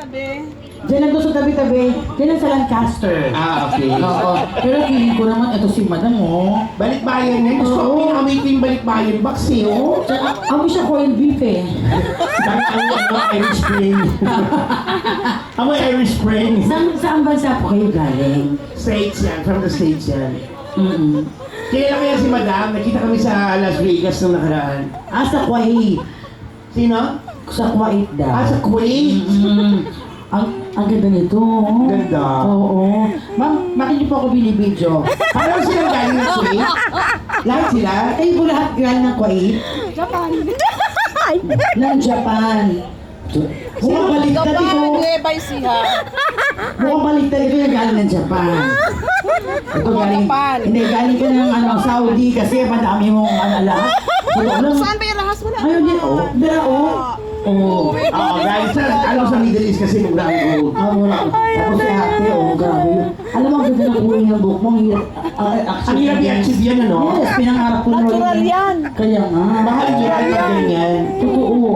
tabi-tabi. Diyan lang doon sa tabi-tabi. Diyan lang sa Lancaster. Okay. Oo. Pero feeling ko naman, ito si Madam, oh. Balikbayan yan. Gusto ko pinamay ko yung balikbayan box eh, oh. Ako siya corned beef eh. Ang Irish Spring. Ang Irish Spring. Saan bansa po kayo galing? States yan, from the States yan. Kailan Kaya si Madam, nakita kami sa Las Vegas nung nakaraan. Sa Kuwait. Sino? Sa Kuwait daw. Sa Kuwait. Ang ganda nito. Ganda. Oo. Ma'am, bakit niyo po ako binibidyo? Paano sila galing ng Kuwait? Lahat sila? Kayo po lahat galing ng Kuwait? Japan. Ng Japan. Mukhang baliktad ito. Japan, Nueva Ecija. Mukhang baliktad ito yung galing ng Japan. Ito galing, Japan. hindi, galing ka ng Saudi kasi madami mong lahat. Saan ba yung rahas mo na? Ayun din, oh. Dira, oh. Oo. Guys, sa Middle East kasi mura ang gold. Wala. Tapos si ate, oh, grabe yun. Alam mo, ang ganda ng kulay ng buhok mo. Ang hirap. Ang hirap i-achieve yan, ano? Yes, pinangarap ko na. Natural yan. Kaya nga. Mahal yan pag ganyan. Totoo.